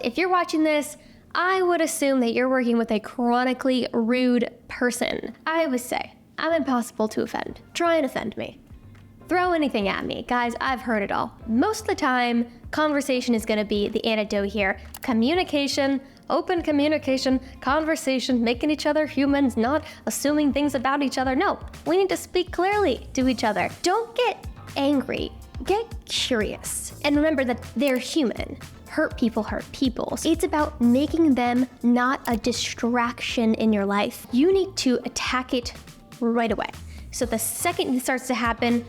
if you're watching this, I would assume that you're working with a chronically rude person. I always say, I'm impossible to offend. Try and offend me. Throw anything at me. Guys, I've heard it all. Most of the time, conversation is gonna be the antidote here. Communication, open communication, conversation, making each other humans, not assuming things about each other. No, we need to speak clearly to each other. Don't get angry, get curious. And remember that they're human. Hurt people. It's about making them not a distraction in your life. You need to attack it right away. So the second it starts to happen,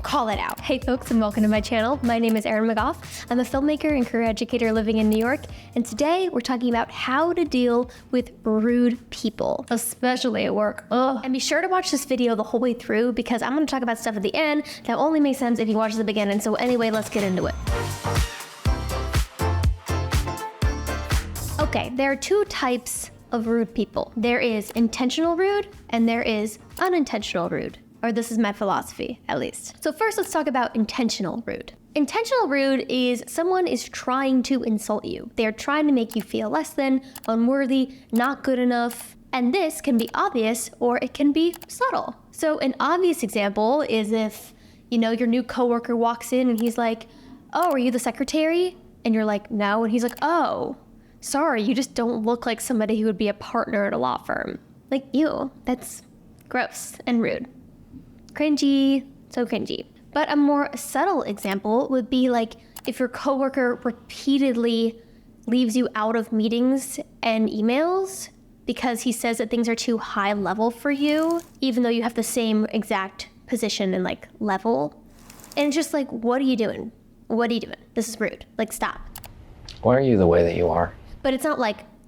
call it out. Hey folks, and welcome to my channel. My name is Erin McGough. I'm a filmmaker and career educator living in New York, and today we're talking about how to deal with rude people, especially at work. Ugh. And be sure to watch this video the whole way through because I'm gonna talk about stuff at the end that only makes sense if you watch the beginning. So anyway, let's get into it. Okay, there are two types of rude people. There is intentional rude and there is unintentional rude. Or this is my philosophy, at least. So first, let's talk about intentional rude. Intentional rude is someone is trying to insult you. They're trying to make you feel less than, unworthy, not good enough. And this can be obvious or it can be subtle. So an obvious example is if, your new coworker walks in and he's like, "Oh, are you the secretary?" And you're like, "No." And he's like, "Oh, sorry, you just don't look like somebody who would be a partner at a law firm." Like, ew, that's gross and rude. Cringy, so cringy. But a more subtle example would be like if your coworker repeatedly leaves you out of meetings and emails because he says that things are too high level for you, even though you have the same exact position and level. And it's just like, what are you doing? What are you doing? This is rude. Stop. Why are you the way that you are? But it's not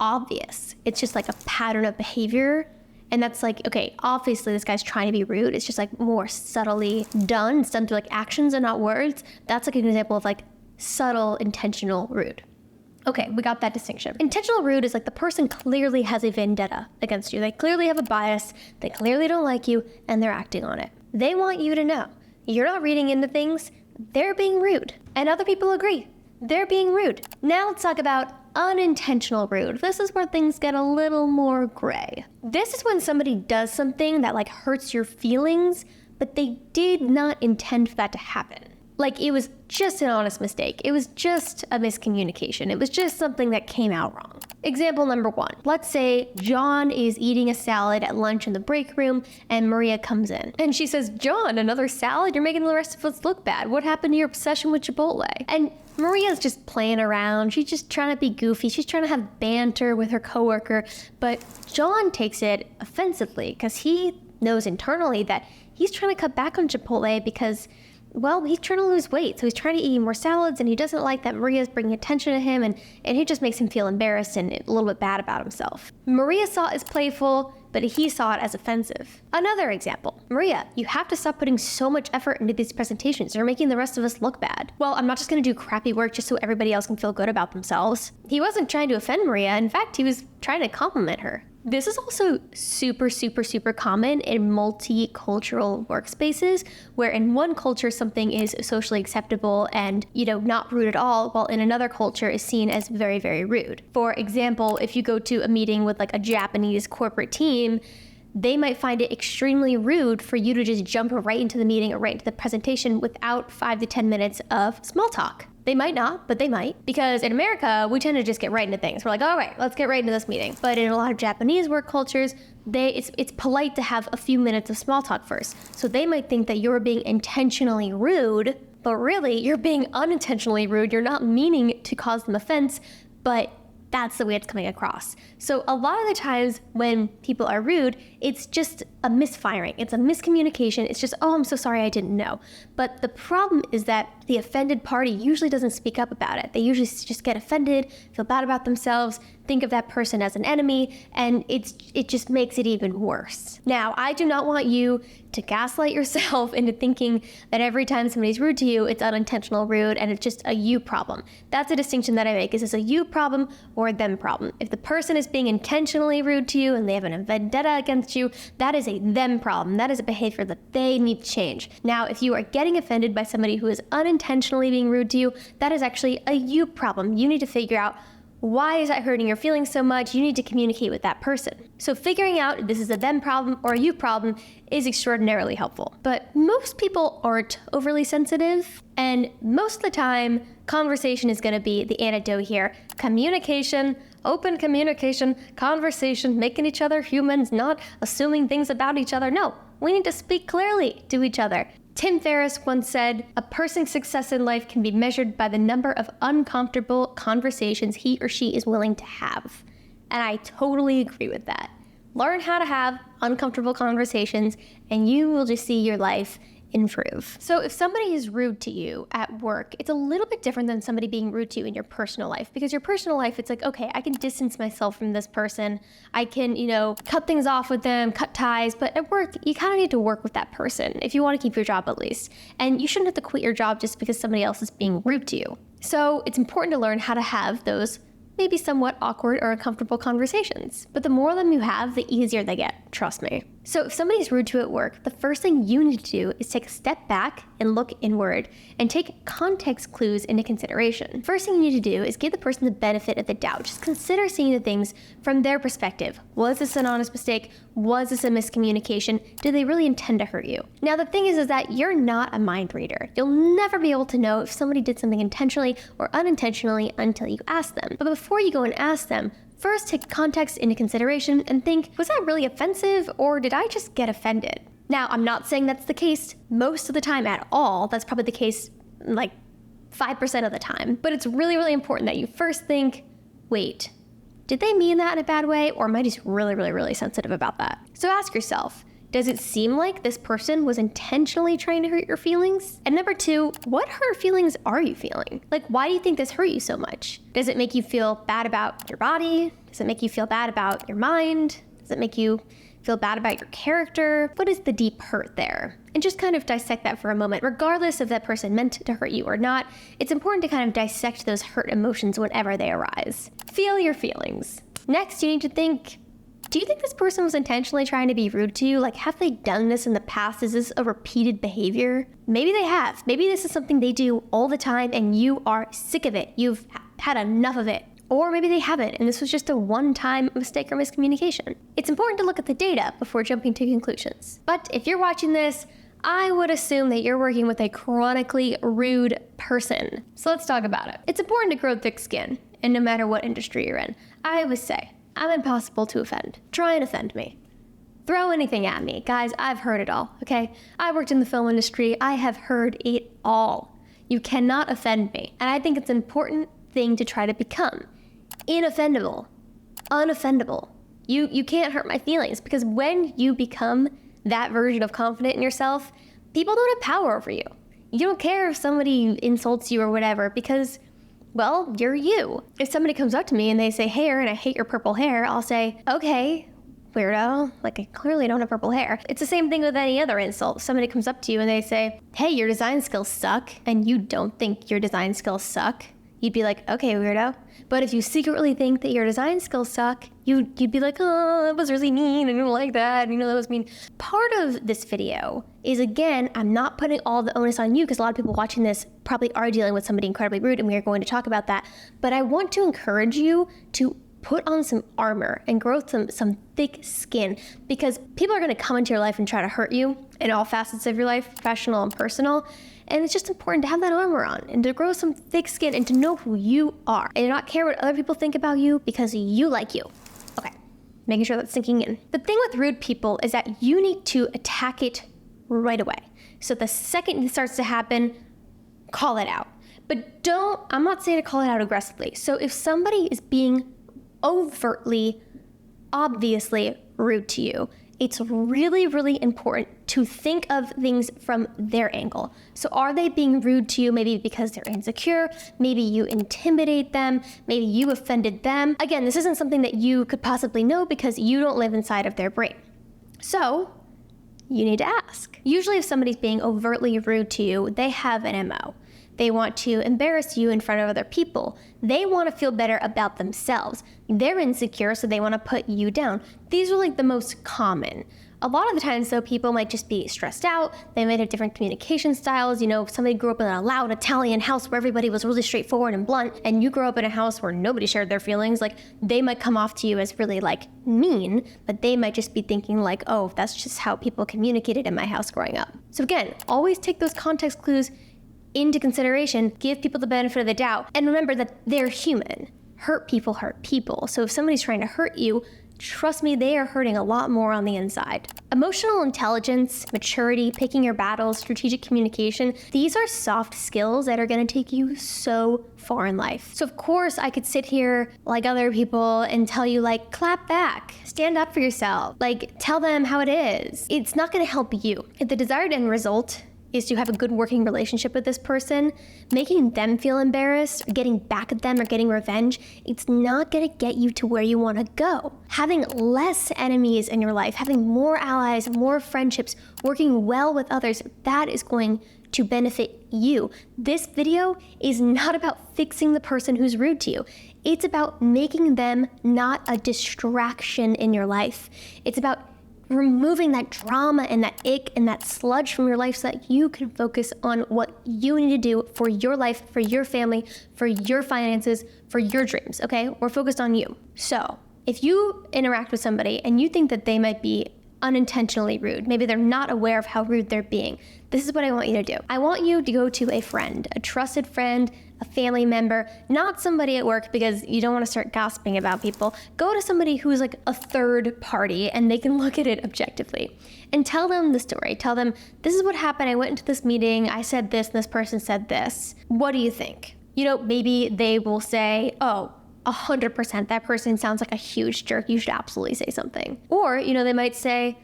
obvious. It's just a pattern of behavior. And that's okay, obviously this guy's trying to be rude. It's just more subtly done. It's done through actions and not words. That's an example of subtle intentional rude. Okay, we got that distinction. Intentional rude is the person clearly has a vendetta against you. They clearly have a bias. They clearly don't like you and they're acting on it. They want you to know you're not reading into things. They're being rude. And other people agree. They're being rude. Now let's talk about unintentional rude. This is where things get a little more gray. This is when somebody does something that hurts your feelings, but they did not intend for that to happen. It was just an honest mistake. It was just a miscommunication. It was just something that came out wrong. Example number one. Let's say John is eating a salad at lunch in the break room and Maria comes in. And she says, "John, another salad? You're making the rest of us look bad. What happened to your obsession with Chipotle?" And Maria's just playing around. She's just trying to be goofy. She's trying to have banter with her coworker. But John takes it offensively because he knows internally that he's trying to cut back on Chipotle because he's trying to lose weight. So he's trying to eat more salads and he doesn't like that Maria's bringing attention to him and it just makes him feel embarrassed and a little bit bad about himself. Maria saw it as playful, but he saw it as offensive. Another example. "Maria, you have to stop putting so much effort into these presentations. You're making the rest of us look bad." Well, I'm not just gonna do crappy work just so everybody else can feel good about themselves. He wasn't trying to offend Maria. In fact, he was trying to compliment her. This is also super, super, super common in multicultural workspaces, where in one culture something is socially acceptable and, not rude at all, while in another culture is seen as very, very rude. For example, if you go to a meeting with a Japanese corporate team, they might find it extremely rude for you to just jump right into the meeting or right into the presentation without 5 to 10 minutes of small talk. They might not, but they might. Because in America, we tend to just get right into things. We're like, all right, let's get right into this meeting. But in a lot of Japanese work cultures, it's polite to have a few minutes of small talk first. So they might think that you're being intentionally rude, but really you're being unintentionally rude. You're not meaning to cause them offense, but that's the way it's coming across. So a lot of the times when people are rude, it's just a misfiring. It's a miscommunication. It's just, "Oh, I'm so sorry, I didn't know." But the problem is that the offended party usually doesn't speak up about it. They usually just get offended, feel bad about themselves, think of that person as an enemy, and it just makes it even worse. Now, I do not want you to gaslight yourself into thinking that every time somebody's rude to you, it's unintentional rude and it's just a you problem. That's a distinction that I make. Is this a you problem or a them problem? If the person is being intentionally rude to you and they have a vendetta against you, that is a them problem. That is a behavior that they need to change. Now, if you are getting offended by somebody who is unintentionally being rude to you, that is actually a you problem. You need to figure out Why is that hurting your feelings so much? You need to communicate with that person. So figuring out if this is a them problem or a you problem is extraordinarily helpful. But most people aren't overly sensitive, and most of the time, conversation is gonna be the antidote here. Communication, open communication, conversation, making each other humans, not assuming things about each other. No, we need to speak clearly to each other. Tim Ferriss once said, "A person's success in life can be measured by the number of uncomfortable conversations he or she is willing to have." And I totally agree with that. Learn how to have uncomfortable conversations, and you will just see your life improve. So if somebody is rude to you at work, it's a little bit different than somebody being rude to you in your personal life, because your personal life, it's like, okay, I can distance myself from this person. I can, cut things off with them, cut ties. But at work, you kind of need to work with that person if you want to keep your job at least. And you shouldn't have to quit your job just because somebody else is being rude to you. So it's important to learn how to have those maybe somewhat awkward or uncomfortable conversations. But the more of them you have, the easier they get, trust me. So if somebody's rude to you at work, the first thing you need to do is take a step back and look inward and take context clues into consideration. First thing you need to do is give the person the benefit of the doubt. Just consider seeing the things from their perspective. Was this an honest mistake? Was this a miscommunication? Did they really intend to hurt you? Now the thing is that you're not a mind reader. You'll never be able to know if somebody did something intentionally or unintentionally until you ask them. But before you go and ask them, first take context into consideration and think, was that really offensive, or did I just get offended? Now, I'm not saying that's the case most of the time at all. That's probably the case like 5% of the time. But it's really, really important that you first think, wait, did they mean that in a bad way, or am I just really, really, really sensitive about that? So ask yourself, does it seem like this person was intentionally trying to hurt your feelings? And number two, what hurt feelings are you feeling? Like, why do you think this hurt you so much? Does it make you feel bad about your body? Does it make you feel bad about your mind? Does it make you feel bad about your character? What is the deep hurt there? And just kind of dissect that for a moment. Regardless if that person meant to hurt you or not, it's important to kind of dissect those hurt emotions whenever they arise. Feel your feelings. Next, you need to think, do you think this person was intentionally trying to be rude to you? Like, have they done this in the past? Is this a repeated behavior? Maybe they have. Maybe this is something they do all the time and you are sick of it. You've had enough of it. Or maybe they haven't, and this was just a one-time mistake or miscommunication. It's important to look at the data before jumping to conclusions. But if you're watching this, I would assume that you're working with a chronically rude person. So let's talk about it. It's important to grow thick skin, and no matter what industry you're in. I always say, I'm impossible to offend. Try and offend me. Throw anything at me. Guys, I've heard it all, okay? I worked in the film industry. I have heard it all. You cannot offend me. And I think it's an important thing to try to become. Inoffendable. Unoffendable. You can't hurt my feelings, because when you become that version of confident in yourself, people don't have power over you. You don't care if somebody insults you or whatever, because, well, you're you. If somebody comes up to me and they say, "Hey, Erin, I hate your purple hair," I'll say, "Okay, weirdo. Like, I clearly don't have purple hair." It's the same thing with any other insult. If somebody comes up to you and they say, "Hey, your design skills suck," and you don't think your design skills suck, you'd be like, "Okay, weirdo." But if you secretly think that your design skills suck, you'd be like, "Oh, that was really mean. I didn't like that. That was mean." Part of this video is, again, I'm not putting all the onus on you, because a lot of people watching this probably are dealing with somebody incredibly rude, and we are going to talk about that. But I want to encourage you to put on some armor and grow some thick skin, because people are going to come into your life and try to hurt you in all facets of your life, professional and personal. And it's just important to have that armor on and to grow some thick skin and to know who you are and to not care what other people think about you, because you like you. Okay, making sure that's sinking in. The thing with rude people is that you need to attack it right away. So the second it starts to happen, call it out. But I'm not saying to call it out aggressively. So if somebody is being overtly, obviously rude to you, it's really, really important to think of things from their angle. So are they being rude to you maybe because they're insecure? Maybe you intimidate them? Maybe you offended them? Again, this isn't something that you could possibly know because you don't live inside of their brain. So you need to ask. Usually if somebody's being overtly rude to you, they have an MO. They want to embarrass you in front of other people. They want to feel better about themselves. They're insecure, so they want to put you down. These are like the most common. A lot of the times, though, people might just be stressed out. They might have different communication styles. You know, if somebody grew up in a loud Italian house where everybody was really straightforward and blunt, and you grew up in a house where nobody shared their feelings, like, they might come off to you as really, like, mean, but they might just be thinking, like, oh, that's just how people communicated in my house growing up. So again, always take those context clues into consideration, give people the benefit of the doubt, and remember that they're human. Hurt people. So if somebody's trying to hurt you, trust me, they are hurting a lot more on the inside. Emotional intelligence, maturity, picking your battles, strategic communication, these are soft skills that are gonna take you so far in life. So of course, I could sit here like other people and tell you, like, clap back, stand up for yourself, like, tell them how it is. It's not gonna help you. If the desired end result is to have a good working relationship with this person, making them feel embarrassed, or getting back at them, or getting revenge, it's not gonna get you to where you wanna go. Having less enemies in your life, having more allies, more friendships, working well with others, that is going to benefit you. This video is not about fixing the person who's rude to you. It's about making them not a distraction in your life. It's about removing that drama and that ick and that sludge from your life so that you can focus on what you need to do for your life, for your family, for your finances, for your dreams, okay? We're focused on you. So if you interact with somebody and you think that they might be unintentionally rude, maybe they're not aware of how rude they're being, this is what I want you to do. I want you to go to a friend, a trusted friend, a family member, not somebody at work because you don't want to start gossiping about people. Go to somebody who's like a third party and they can look at it objectively and tell them the story. Tell them, this is what happened. I went into this meeting. I said this and this person said this. What do you think? You know, maybe they will say, oh, 100%, that person sounds like a huge jerk. You should absolutely say something. Or, you know, they might say,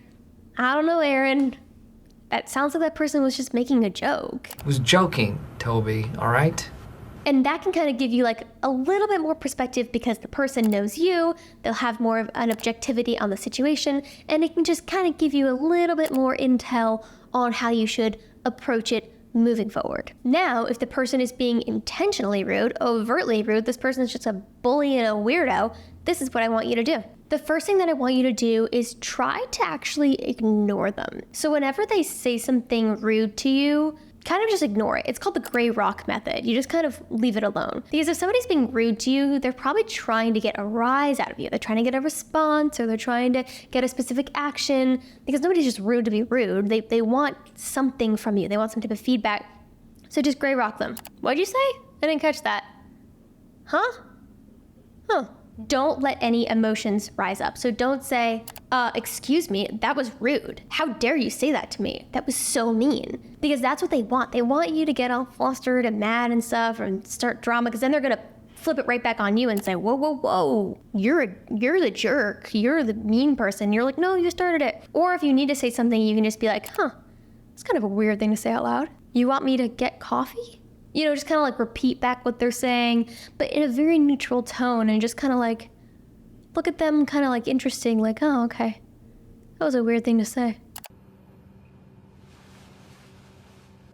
I don't know, Aaron. That sounds like that person was just making a joke. I was joking, Toby, all right? And that can kind of give you like a little bit more perspective because the person knows you, they'll have more of an objectivity on the situation, and it can just kind of give you a little bit more intel on how you should approach it moving forward. Now, if the person is being intentionally rude, overtly rude, this person is just a bully and a weirdo, this is what I want you to do. The first thing that I want you to do is try to actually ignore them. So whenever they say something rude to you, kind of just ignore it. It's called the gray rock method. You just kind of leave it alone. Because if somebody's being rude to you, they're probably trying to get a rise out of you. They're trying to get a response, or they're trying to get a specific action, because nobody's just rude to be rude. They want something from you. They want some type of feedback. So just gray rock them. What'd you say? I didn't catch that. Huh? Don't let any emotions rise up. So don't say, excuse me, that was rude. How dare you say that to me? That was so mean. Because that's what they want. They want you to get all flustered and mad and stuff and start drama, because then they're gonna flip it right back on you and say, whoa, you're the jerk. You're the mean person. You're like, no, you started it. Or if you need to say something, you can just be like, it's kind of a weird thing to say out loud. You want me to get coffee? You know, just kind of like repeat back what they're saying, but in a very neutral tone, and just kind of like look at them kind of like interesting, like, oh, okay. That was a weird thing to say.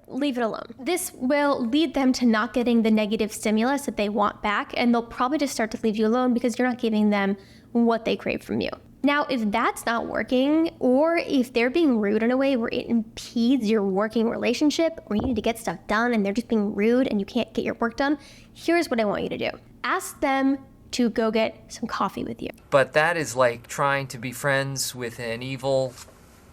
Leave it alone. This will lead them to not getting the negative stimulus that they want back, and they'll probably just start to leave you alone because you're not giving them what they crave from you. Now, if that's not working, or if they're being rude in a way where it impedes your working relationship, or you need to get stuff done and they're just being rude and you can't get your work done, here's what I want you to do. Ask them to go get some coffee with you. But that is like trying to be friends with an evil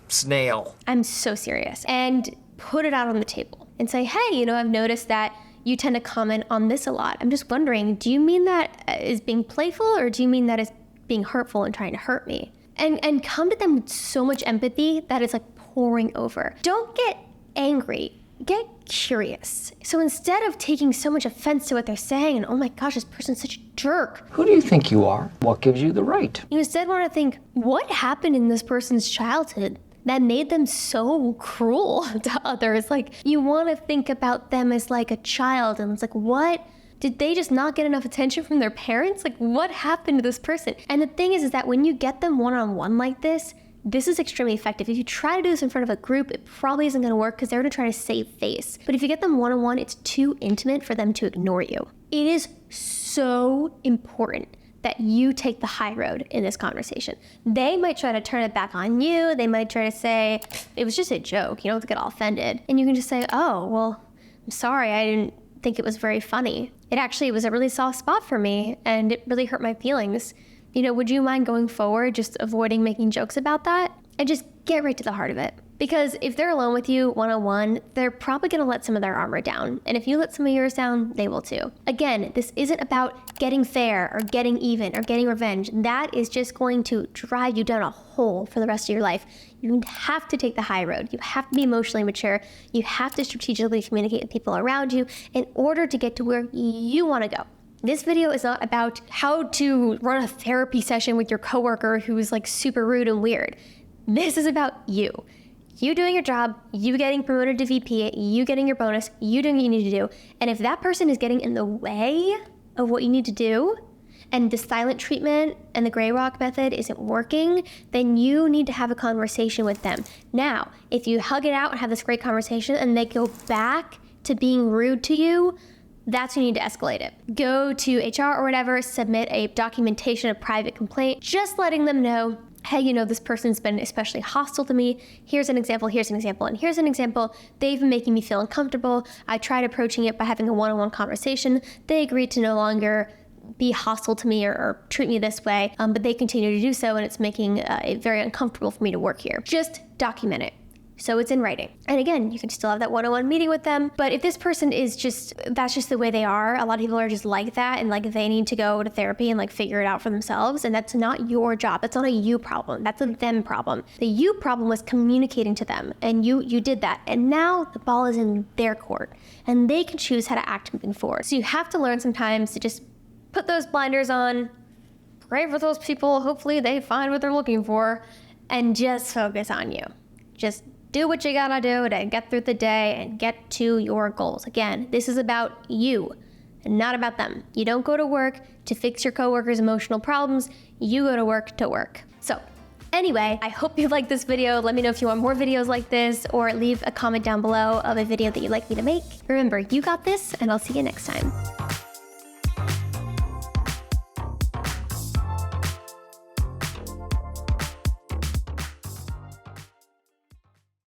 snail. I'm so serious. And put it out on the table and say, hey, you know, I've noticed that you tend to comment on this a lot. I'm just wondering, do you mean that as being playful, or do you mean that as being hurtful and trying to hurt me? And come to them with so much empathy that it's like pouring over. Don't get angry, get curious. So instead of taking so much offense to what they're saying and, oh my gosh, this person's such a jerk, Who do you think you are? What gives you the right? you instead want to think, what happened in this person's childhood that made them so cruel to others? Like, you want to think about them as like a child, and it's like, what? Did they just not get enough attention from their parents? Like, what happened to this person? And the thing is that when you get them one-on-one like this, This is extremely effective. If you try to do this in front of a group, it probably isn't gonna work because they're gonna try to save face. But if you get them one-on-one, it's too intimate for them to ignore you. It is so important that you take the high road in this conversation. They might try to turn it back on you. They might try to say, it was just a joke, you don't have to get all offended. And you can just say, oh, well, I'm sorry, I didn't think it was very funny. It actually was a really soft spot for me and it really hurt my feelings. You know, would you mind going forward, just avoiding making jokes about that? And just get right to the heart of it. Because if they're alone with you one-on-one, they're probably gonna let some of their armor down. And if you let some of yours down, they will too. Again, this isn't about getting fair or getting even or getting revenge. That is just going to drive you down a hole for the rest of your life. You have to take the high road. You have to be emotionally mature. You have to strategically communicate with people around you in order to get to where you wanna go. This video is not about how to run a therapy session with your coworker who is like super rude and weird. This is about you. You doing your job, you getting promoted to VP, you getting your bonus, you doing what you need to do. And if that person is getting in the way of what you need to do, and the silent treatment and the gray rock method isn't working, then you need to have a conversation with them. Now, if you hug it out and have this great conversation and they go back to being rude to you, that's when you need to escalate it. Go to HR or whatever, submit a documentation, a private complaint, just letting them know, hey, you know, this person's been especially hostile to me. Here's an example, here's an example, and here's an example. They've been making me feel uncomfortable. I tried approaching it by having a one-on-one conversation. They agreed to no longer be hostile to me or treat me this way, but they continue to do so, and it's making it very uncomfortable for me to work here. Just document it. So it's in writing. And again, you can still have that one-on-one meeting with them. But if this person is that's just the way they are, a lot of people are just like that, and like they need to go to therapy and like figure it out for themselves. And that's not your job. That's not a you problem. That's a them problem. The you problem was communicating to them, and you did that. And now the ball is in their court, and they can choose how to act moving forward. So you have to learn sometimes to just put those blinders on, pray for those people. Hopefully they find what they're looking for, and just focus on you. Just do what you gotta do to get through the day and get to your goals. Again, this is about you and not about them. You don't go to work to fix your coworkers' emotional problems. You go to work to work. So anyway, I hope you liked this video. Let me know if you want more videos like this, or leave a comment down below of a video that you'd like me to make. Remember, you got this, and I'll see you next time.